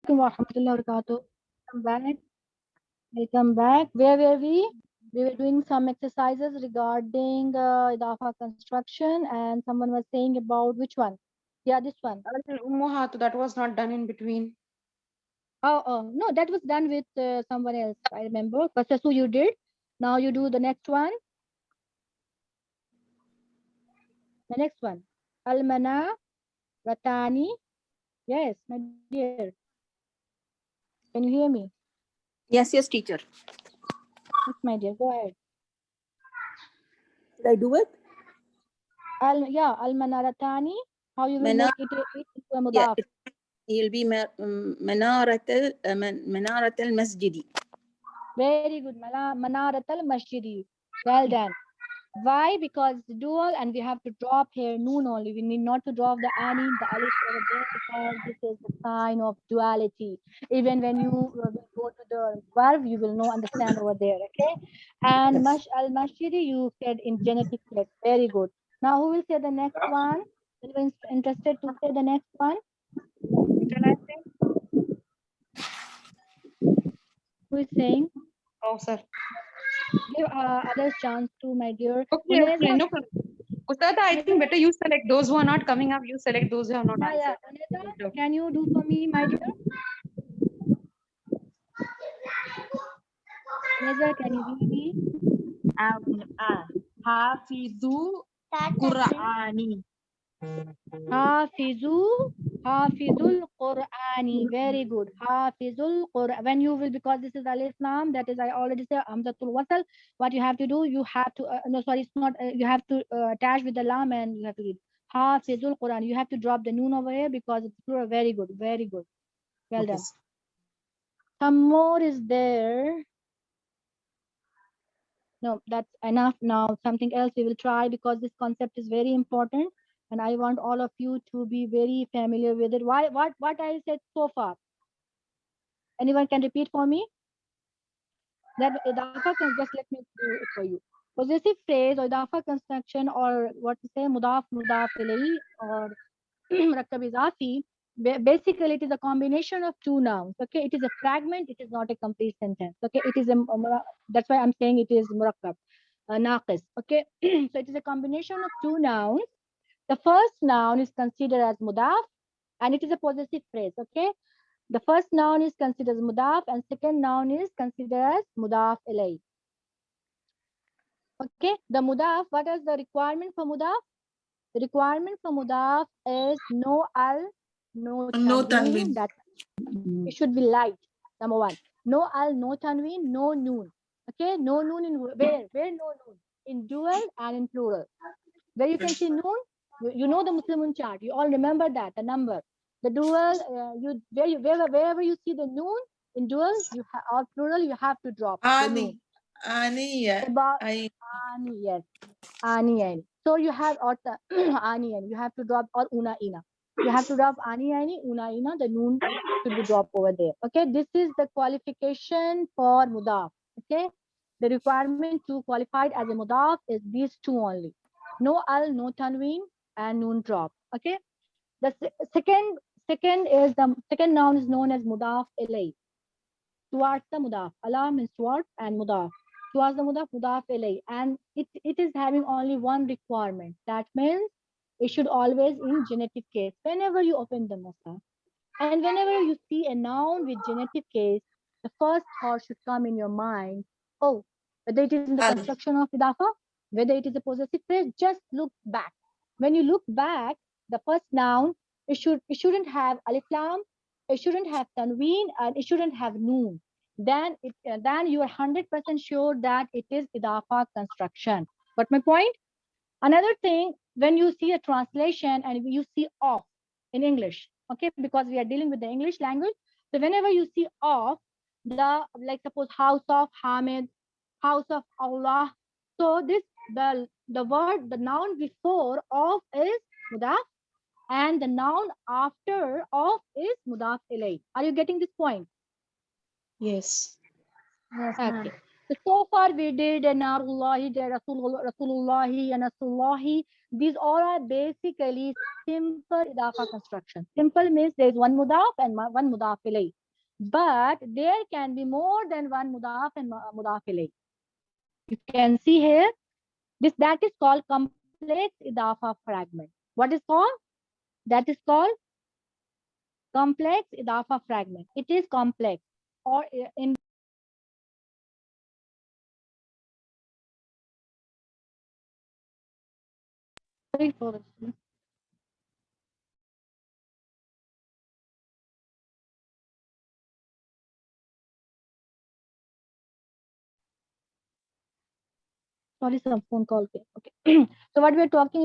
Warahmatullahi wabarakatuh. Welcome back. Welcome back. Where were we? We were doing some exercises regarding Idafa construction, and someone was saying about which one? Yeah, this one. Ummuhat, that was not done in between. Oh, no, that was done with someone else. I remember. Kasasu, you did. Now you do the next one. The next one. Almana, Ratani. Yes, my dear. Can you hear me? Yes, teacher. Yes, my dear. Go ahead. Should I do it? Yeah, Almanaratani. How you will Manar, make it into a yeah, mudaf? it'll be Manarat al Masjidi. Very good. Manarat al Masjidi. Well done. Why? Because it's dual and we have to drop here noon only. We need not to drop the ani, the alif over there because this is the sign of duality. Even when you will go to the verb, you will know understand over there. Okay. And Yes. al Masjidi you said in genetic case. Very good. Now who will say the next one? Anyone interested to say the next one? Shall I say? Who is saying? Oh, sir. Give others chance to my dear Okay, Uneza. no problem. Ustada, I think better you select those who are not coming up. You select those who have not Yeah. answered. Uneza, can you do for me, my dear? Uneza, can you hear me? Hafizu Qur'ani. Hafizul Qur'ani. Very good. Hafizul Qur'an. When you will, because this is Alif Lam, that is, I already said, Amzatul Wasal. What you have to do, you have to, no, sorry, it's not, you have to attach with the Lam and you have to read. Hafizul Qur'an. You have to drop the noon over here because it's plural. Very good. Very good. Well Okay. done. Some more is there. No, that's enough now. Something else we will try because this concept is very important and I want all of you to be very familiar with it. What I said so far? Anyone can repeat for me? That idafa can just let me do it for you. Possessive phrase or idafa construction or what to say mudaf ilayhi or murakkab izafi. Basically, it is a combination of two nouns. Okay, it is a fragment. It is not a complete sentence. Okay, it is that's why I'm saying it is murakkab. Naqis. Okay, so it is a combination of two nouns. The first noun is considered as mudaf and it is a possessive phrase. Okay, the first noun is considered as mudaf and second noun is considered as mudaf ilay. Okay, the mudaf, what is the requirement for mudaf? The requirement for mudaf is no al, no No tanween. tanween. That it should be light. Number one, no al, no tanween, no noon. Okay, no noon in where? Where no noon? In dual and in plural. Where you can see noon, you know the Muslimun chart. You all remember that the number. The dual, wherever you see the noon in dual, or plural, you have to drop the noon. Ani, yeah. About ani, yes, ani ani. So you have or ani ani. You have to drop or una ina. You have to drop ani ani, una ina. The noon should be dropped over there. Okay, this is the qualification for mudaf. Okay, the requirement to qualified as a mudaf is these two only. No al, no tanween, and noon drop. Okay. The second is the second noun is known as mudaf ilay. Towards the mudaf. Allah means towards and mudaf. Towards the mudaf ilay. And it is having only one requirement. That means it should always in genitive case. Whenever you open the musaf and whenever you see a noun with genitive case, the first thought should come in your mind. Oh, whether it is in the construction of idafa, whether it is a possessive phrase, just look back. When you look back, the first noun, it shouldn't have alif lam, it shouldn't have tanween, and it shouldn't have noon. Then you are 100% sure that it is idafa construction. Got my point? Another thing, when you see a translation and you see off in English, okay, because we are dealing with the English language. So whenever you see off, like suppose house of Hamid, house of Allah. So the word, the noun before of is mudaf and the noun after of is mudaf ilay. Are you getting this point? Yes. Okay. So far we did Narullahi, Rasulullahi, and Nasullahi. These all are basically simple idafa construction. Simple means there is one mudaf and one mudaf ilayh. But there can be more than one mudaf and mudaf ilayh. You can see here, that is called complex idafa fragment. What is called? That is called complex idafa fragment. It is complex, or in sorry for this. Sorry, some phone call came. Okay. So what we are talking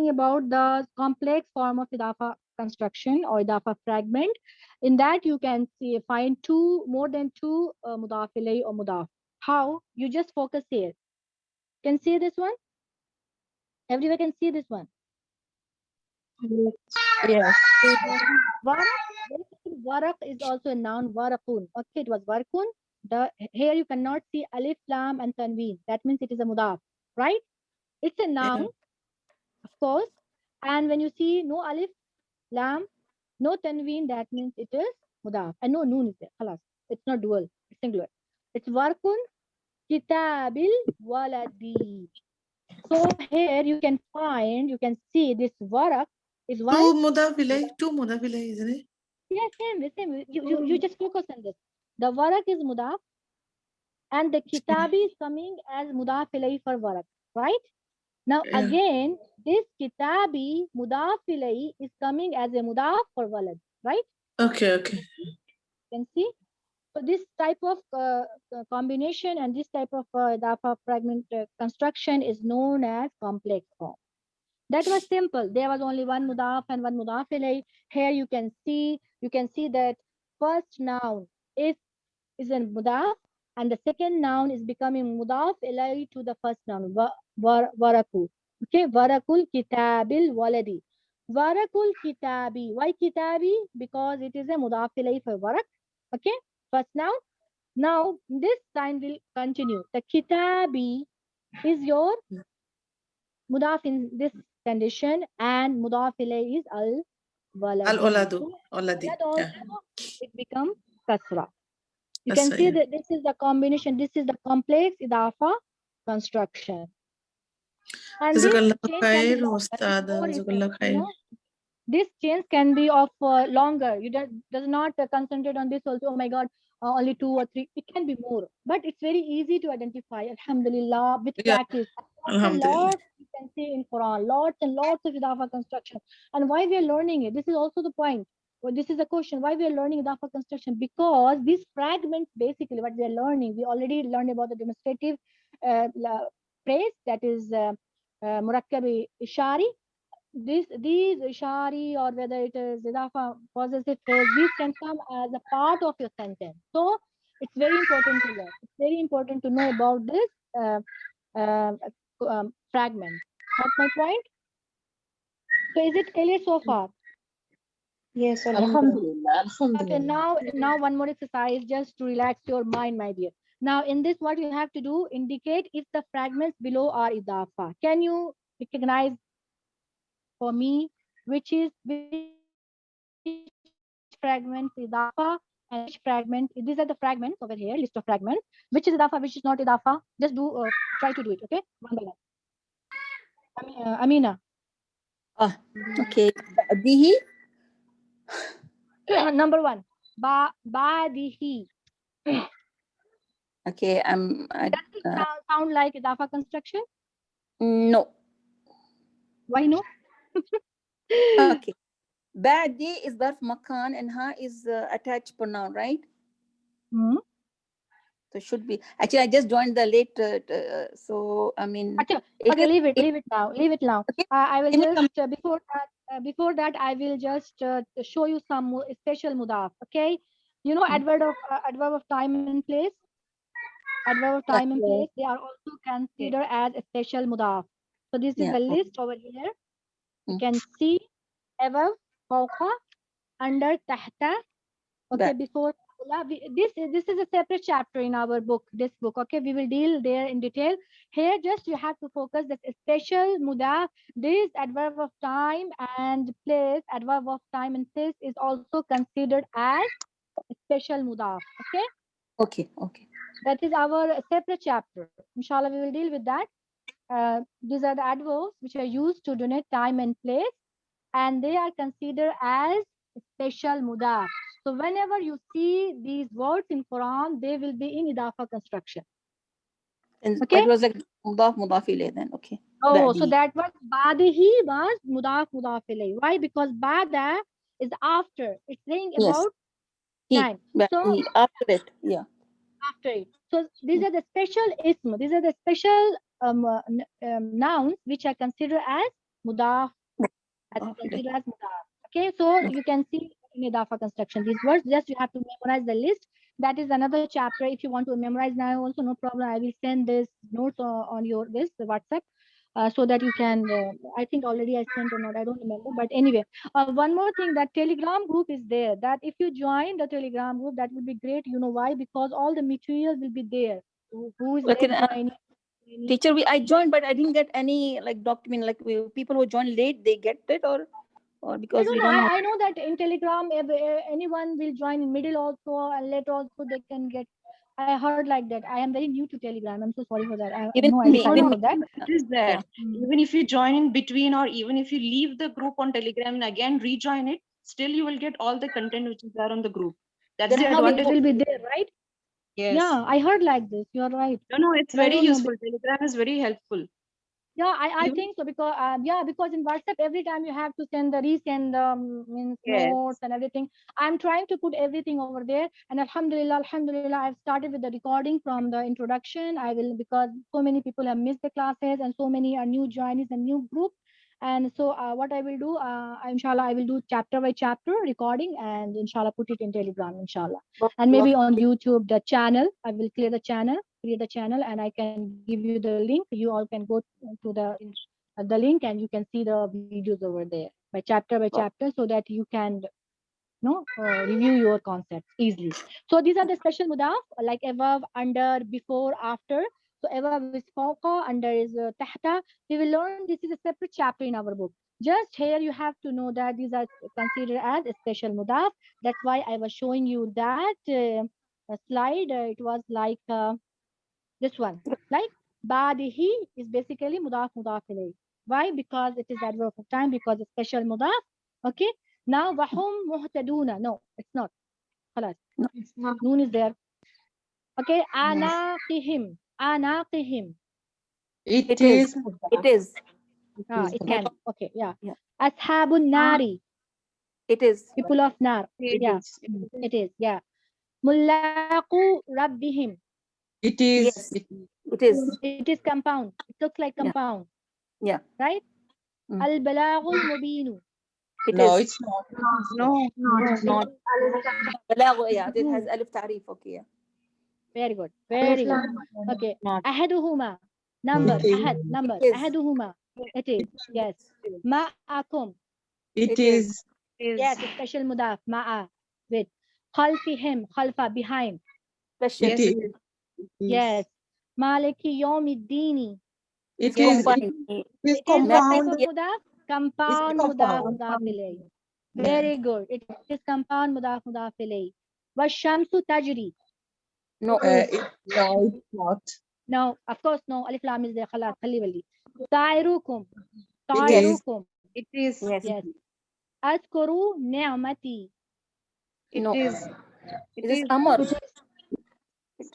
about, the complex form of idafa construction or idafa fragment. In that you can find more than two mudaf ilayh or mudaf. How? You just focus here. Can see this one? Everyone can see this one. Yes. Warak is also a noun. Warakun. Okay, it was warakun. Here you cannot see alif, lam, and tanween. That means it is a mudaf, right? It's a noun, of course. And when you see no alif, lam, no tanween, that means it is mudaf. And no noon is there. Khalas. It's not dual. It's singular. It's warkun kitabil waladi. So here you can see this warak is one. Two mudaf ilayh, isn't it? Yes, same. You just focus on this. The warak is mudaf and the kitabi is coming as mudaf ilayh for warak, right? Now again, this kitabi mudaf ilayh is coming as a mudaf for walad, right? Okay. You can see. So this type of combination and this type of idafa fragment construction is known as complex form. That was simple. There was only one mudaf and one mudaf ilayh. Here you can see that first noun is a mudaf and the second noun is becoming mudaf ilayh to the first noun. Waraku. Okay, warakul kitabil waladi. Warakul kitabi. Why kitabi? Because it is a mudaf ilayh for warak. Okay, first noun. Now this sign will continue. The kitabi is your mudaf in this condition and mudaf ilayh is al-waladi. Al-oladi. Walad also, it becomes kasra. You That's can see right. that this is the combination, this is the complex idafa construction. And this Jazakallah chain khair, can be Ustad. more, Jazakallah khair. this chains can be of longer. You does not concentrate on this also. Oh my God, only 2 or 3. It can be more, but it's very easy to identify. Alhamdulillah, with practice. Alhamdulillah. Lots you can see in Quran, lots and lots of idafa construction. And why we are learning it? This is also the point. Well, this is the question. Why we are learning idafa construction? Because these fragments, basically, what we are learning, we already learned about the demonstrative phrase, that is murakkab ishari. These ishari, or whether it is idafa possessive phrase, these can come as a part of your sentence. So it's very important to learn. It's very important to know about this fragment. Got my point? So is it clear so far? Yes, Alhamdulillah. Okay, now one more exercise just to relax your mind, my dear. Now in this, what you have to do, indicate if the fragments below are idafa. Can you recognize for me which fragments idafa and which fragment? These are the fragments over here, list of fragments. Which is idafa, which is not idafa? Just do try to do it, okay? One by one. Amina. Okay. Ba'dihi. Number 1. Ba'dihi. Okay. Does it sound like idafa construction? No. Why no? Okay. Ba'di is darf makan and ha is attached pronoun, right? Hmm. So should be. Actually, I just joined the late. So I mean. Okay, leave it now. Okay. I will just before that I will just show you some special mudaf. Okay, you know adverb of time and place. Adverb of time and place, they are also considered as a special mudaf. So this is the list over here. You can see above, fawqa, under, tahta. Okay, before This is a separate chapter in our book, this book. Okay, we will deal there in detail. Here, just you have to focus that special mudaf, this adverb of time and place, adverb of time and place is also considered as special mudaf. Okay, Okay, okay. that is our separate chapter. Inshallah, we will deal with that. These are the adverbs which are used to denote time and place, and they are considered as special mudaf. So whenever you see these words in Quran, they will be in idafa construction. And Okay. that was like mudaf ilayh then. Okay. Oh, so Ba'di. that was badihi was mudaf ilayh. Why? Because bada is after. It's saying Yes. about He. time. So Ba'di. After it. Yeah. after it. So these are the special ism. These are the special nouns which are considered as mudaf. Considered as mudaf. Okay, so you can see in idafa construction these words. Just you have to memorize the list. That is another chapter. If you want to memorize now, also no problem. I will send this notes on your this WhatsApp. So that you can, I think already I sent or not, I don't remember. But anyway, one more thing, that Telegram group is there. That if you join the Telegram group, that would be great. You know why? Because all the material will be there. Who is Like late joining? teacher, I joined, but I didn't get any like document. Like people who join late, they get it, or I because don't we know. don't know. I know that in Telegram, anyone will join in middle also and late also they can get. I heard like that. I am very new to Telegram. I'm so sorry for that. I have Even no me, idea even about that. It is there. Yeah. Even if you join in between, or even if you leave the group on Telegram and again rejoin it, still you will get all the content which is there on the group. That's Then the how we advantage. It will be there, right? Yes. Yeah, I heard like this. You're right. No, it's But I very don't know. useful. Telegram is very helpful. Yeah, I Even- think so because because in WhatsApp every time you have to send the resend means Yes. notes and everything. I'm trying to put everything over there, and Alhamdulillah, I've started with the recording from the introduction. I will, because so many people have missed the classes and so many are new joinees and new group. And so what I will do, inshallah, I will do chapter by chapter recording and inshallah put it in Telegram, inshallah. And maybe on YouTube, the channel, I will create the channel, and I can give you the link. You all can go to the link and you can see the videos over there by chapter, so that you can review your concepts easily. So these are the special mudaf, like above, under, before, after. So above is fawqa, under is tahta. We will learn, this is a separate chapter in our book. Just here you have to know that these are considered as a special mudaf. That's why I was showing you that slide. It was like this one. Like badihi is basically mudaf ilayh. Why? Because it is adverb of time, because it's special mudaf. Okay. Now wahum muhtaduna. No, it's not. Khalas. Noon is there. Okay. Anaqihim. Anaqihim. It is. It is. It can. Okay. Yeah. Yeah. Ashabun nari. It is. People of nar. It Yeah. is. It is. Yeah. Mullaqu rabbihim. It is. Yes. It is. It is compound. It looks like Yeah. compound. Yeah. Right? Mm. Al balagul mubinu. It No, is. it's not. No, it's not. Balagh, yeah, it has alif ta'rif. Okay. Yeah. Very good. Very good. Okay. Not. Ahaduhuma. Number. Okay. Ahad. Number. It is. Ahaduhuma. It is. Yes. Ma'akum. It It is. is. Is. Yes. Special mudaf. Ma'a. With. Khalfihim. Khalfa. Behind. Special. Yes, It it is. is. Yes. Maliki yawmiddini. It Yes. is. Combined. It is It is what type compound. of mudaf? Compound mudaf mudaf ilayh. Very good. It is compound mudaf mudaf ilayh. Washamsu tajri. No. No, it's not. No, of course no. Alif lam is there. Khalas. Khalli walli. Ta'irukum. It is. Ta'irukum. It is. Yes. Yes. Azkuru ni'mati. It No. is. It is amr.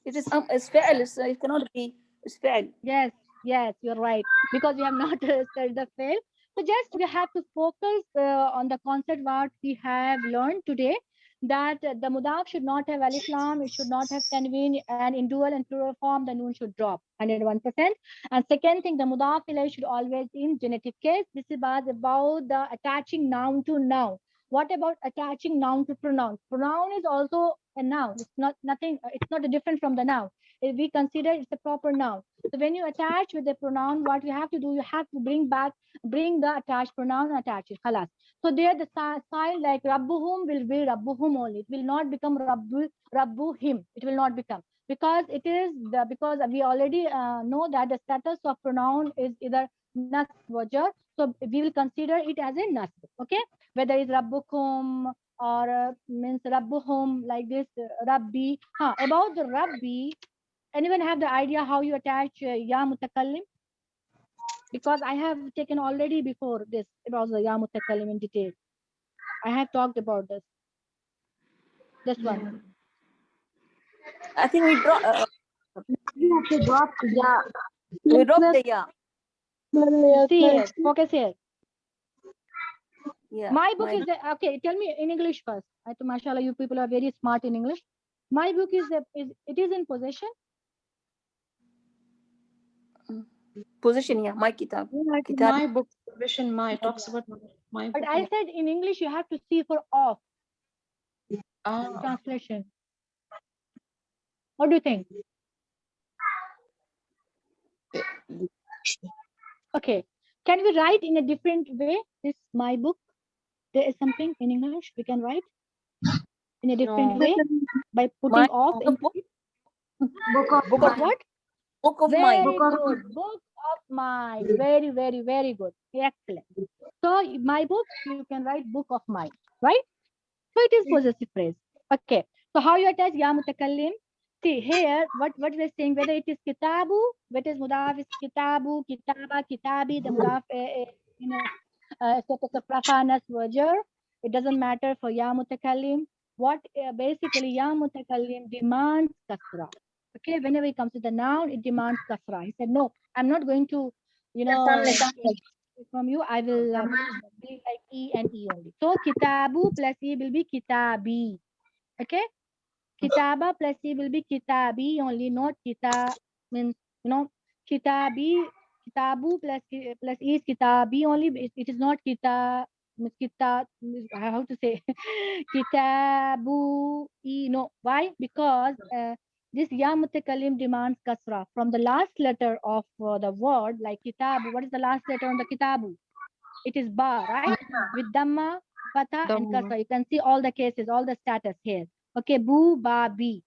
It is it's fi'l. It cannot be. It's fi'l. Yes, yes, you're right. Because we have not studied the fail. So just we have to focus on the concept what we have learned today. That the mudaf should not have alif lam, it should not have tanween, and in dual and plural form the noon should drop 101%. And second thing, the mudaf ilayh should always in genitive case. This is about the attaching noun to noun. What about attaching noun to pronoun? Pronoun is also a noun. It's not nothing. It's not different from the noun. we consider it's a proper noun. So when you attach with the pronoun, what you have to do, you have to bring the attached pronoun and attach it. Khalas. So there the sign like Rabbuhum will be Rabbuhum only. It will not become Rabbuhim. It will not become, because it is because we already know that the status of pronoun is either nas wajah. So we will consider it as a nas. Okay, whether it's Rabbukum or means Rabbuhum, like this, Rabbi. About the Rabbi, anyone have the idea how you attach ya mutakallim? Because I have taken already before this about the ya mutakallim in detail. I have talked about this. This one. I think we drop. You have to drop ya. We drop the yeah. See here. Focus here. Yeah. My book is okay. Tell me in English first. I think, mashallah, you people are very smart in English. My book is it is in possession. Position, yeah. My kitab. My book, vision, my talks about my book. But I said in English you have to see for off translation. What do you think? Okay. Can we write in a different way? This my book. There is something in English we can write in a different way by putting off in book. book of what? Book of Very mine. good. Book of mine. Very, very, very good. Excellent. So my book, you can write book of mine, right? So it is possessive phrase. Okay. So how you attach ya mutakallim? See here, what we're saying, whether it is kitabu, what is mudaf is kitabu, kitaba, kitabi, the mudaf status of rafanas wajar. It doesn't matter for ya mutakallim. What basically ya mutakallim demands kasra. Okay, whenever it comes to the noun, it demands kasra. He said, no, I'm not going to, from you, I will be like E and E only. So kitabu plus E will be kitabi. Okay, kitaba plus E will be kitabi only, not kita means kitabi. Kitabu plus E is kitabi only. It is not kita. How to say kitabu E? No, why? Because this ya mutakallim demands kasra from the last letter of the word, like kitabu. What is the last letter on the kitabu? It is ba, right? With dhamma, fatha, and kasra. You can see all the cases, all the status here. Okay, bu, ba, bi.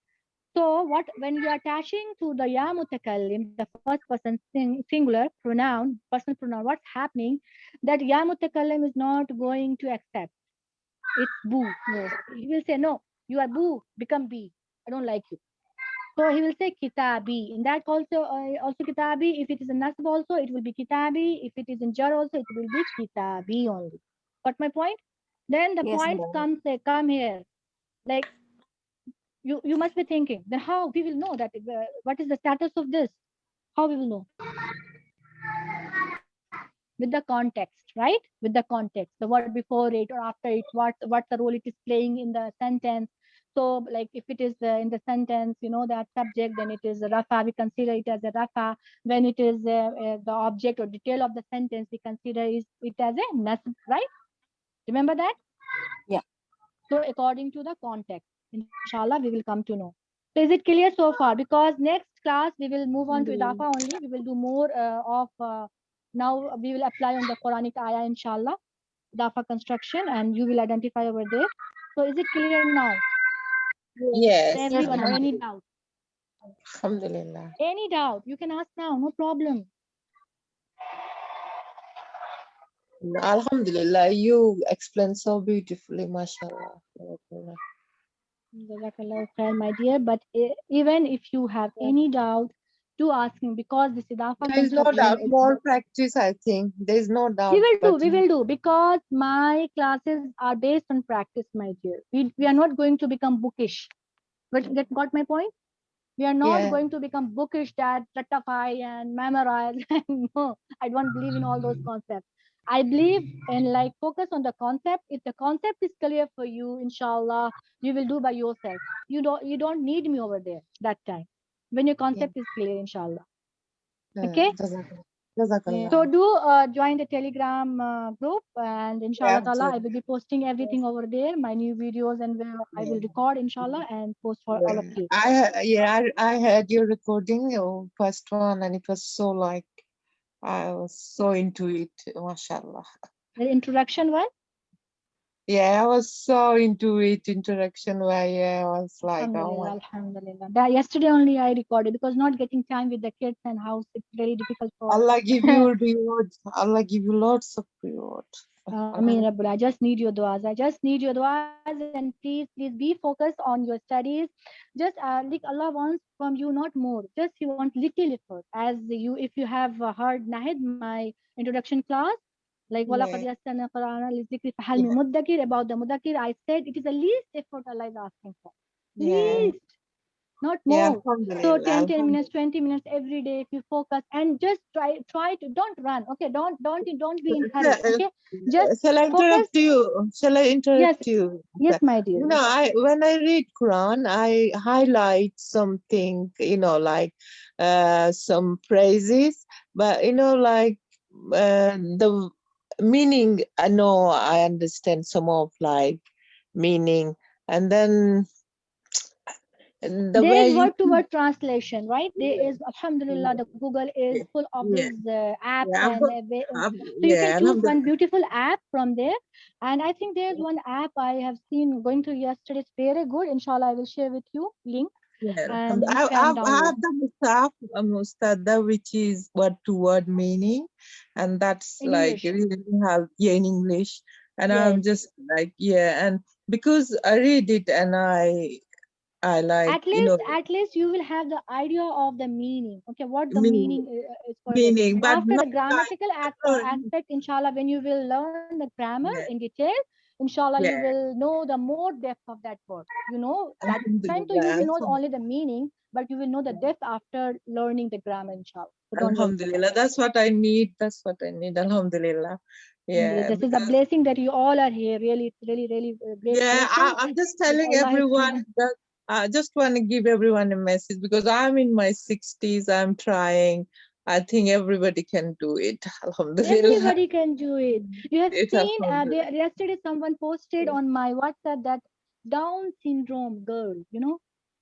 So what when you are attaching to the ya mutakallim, the first person singular pronoun, personal pronoun, what's happening? That ya mutakallim is not going to accept. It's bu. No. He will say, no, you are bu, become bi. I don't like you. So he will say kitabi. In that also kitabi. If it is a nasb also, it will be kitabi. If it is in jar also, it will be kitabi only. Got my point? Then the points come here. Like you must be thinking, then how we will know that what is the status of this? How we will know? With the context, right? With the context, the word before it or after it, what the role it is playing in the sentence. So like if it is in the sentence, that subject, then it is a rafa, we consider it as a rafa. When it is the object or detail of the sentence, we consider it as a nasb, right? Remember that? Yeah. So according to the context, inshallah, we will come to know. So is it clear so far? Because next class we will move on to idafa only. We will do more of now we will apply on the Quranic ayah, inshallah, idafa construction, and you will identify over there. So is it clear now? Yes. Everyone, or any doubt? Alhamdulillah. Any doubt? You can ask now, no problem. Alhamdulillah, you explained so beautifully, mashallah. Jazakallah khair, my dear. But even if you have any doubt, do ask him, because this idafa There is no doubt. More practice, I think. There is no doubt. We will do, because my classes are based on practice, my dear. We are not going to become bookish. Got my point? We are not going to become bookish, that ratify and memorize. No, I don't believe in all those concepts. I believe in like focus on the concept. If the concept is clear for you, inshallah, you will do by yourself. You don't need me over there that time when your concept is clear, inshallah. Okay. Jazakallah. So do join the Telegram group, and inshallah ta'ala, I will be posting everything over there, my new videos, and where I will record inshallah and post for all of you. I heard your recording, your first one, and it was so like I was so into it, mashallah. The introduction one. Yeah, I was so into it, interaction where yeah, I was like, oh Alhamdulillah, my, alhamdulillah. That yesterday only I recorded because not getting time with the kids and house, it's very difficult for. Allah give you reward. Allah give you lots of reward. Ameen Rabbul. I just need your du'as. I just need your du'as, and please be focused on your studies. Just like Allah wants from you not more. Just He wants little effort. As you, if you have heard Nahid, my introduction class, like wala qad Yeah. yassarna Qur'ana lizikri fahal Yeah. min muddakir, about the muddakir, I said it is the least effort Allah is asking for. Yeah. Least, not Yeah, more. So alhamdulillah, 10 minutes, 20 minutes every day, if you focus and just try to, don't run. Okay, don't be in hurry. Okay, just shall I focus. interrupt you? Shall I Yes, interrupt you? yes, my dear. You know, when I read Quran, I highlight something, you know, like some phrases, but you know, like the meaning, I know I understand some of like meaning, and then the There way is you word-to-word translation, right? There is, alhamdulillah, the Google is full of yeah, these apps, yeah, and so you can yeah, choose one alhamdulillah. beautiful app from there. And I think there's one app I have seen going through yesterday. It's very good. Inshallah, I will share with you link, Yeah, and you I can I download. have the Mustada, which is word to word meaning, and that's In like English. really have yeah in English. And Yes. I'm just like yeah, and because I read it and I like At least you will have the idea of the meaning. Okay, what the meaning, meaning is for this. but After the not grammatical like aspect, inshallah, when you will learn the grammar yeah, in detail, inshallah, you yeah. will know the more depth of that word. You know, that time to you Alhamdulillah, will know only the meaning, but you will know the depth after learning the grammar, inshallah. So don't worry for that. Alhamdulillah. That's what I need. That's what I need. Alhamdulillah. Yeah, This is a because blessing that you all are here. Really, it's really, really a great yeah, blessing I'm just that telling Allah has everyone given. that I just want to give everyone a message because I'm in my 60s. I'm trying. I think everybody can do it. Alhamdulillah. Everybody can do it. You have It seen alhamdulillah. yesterday someone posted on my WhatsApp that Down syndrome girl,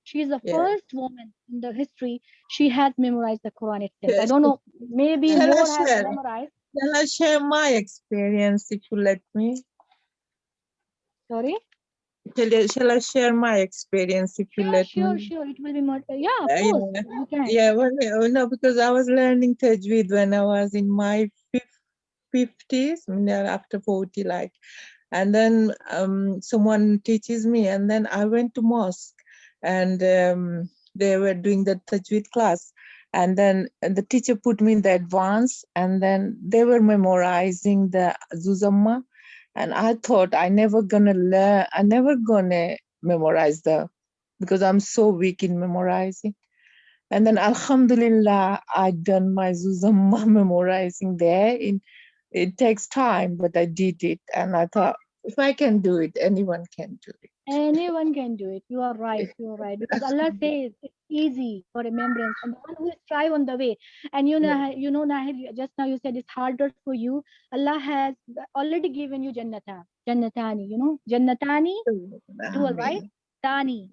she is the Yeah. first woman in the history. She has memorized the Quran itself. I Yes. don't know, maybe Shall I more have share? memorized. Shall I share my experience if you let me? Sorry. Shall I share my experience if you let me? Sure. It will be more. Yeah, of course, Yeah. you can. Yeah. No, because I was learning Tajweed when I was in my 50s, after 40, like. And then someone teaches me, and then I went to mosque, and they were doing the tajweed class, and then the teacher put me in the advance, and then they were memorizing the Zuzamma, and I thought I never gonna memorize because I'm so weak in memorizing. And then Alhamdulillah, I done my Zuzamma memorizing there. It takes time, but I did it, and I thought, if I can do it, anyone can do it. Anyone can do it. You are right. Because Allah says it's easy for remembrance, and the one who strive on the way. And Nahid, just now you said it's harder for you. Allah has already given you Jannatani. Jannatani, dual, right? Ameen. Tani,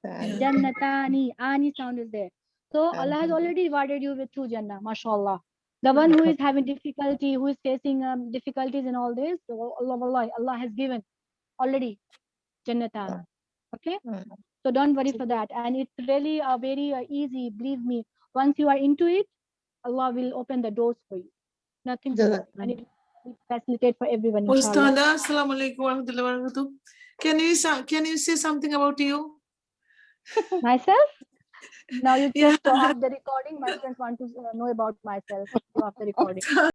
Thank Jannatani, Ani sound is there. So Allah has Alhamdulillah. already rewarded you with 2 Jannah, mashallah. The one who is having difficulty, who is facing difficulties in all this, so Allah has given already Jannatan. Okay, so don't worry for that, and it's really very easy, believe me. Once you are into it, Allah will open the doors for you, nothing more, and it will facilitate for everyone, inshallah. Ustada, assalamu alaikum warahmatullahi wabarakatuh. Can you say something about you? Myself, now you Yeah. just off the recording, my friends want to know about myself after recording.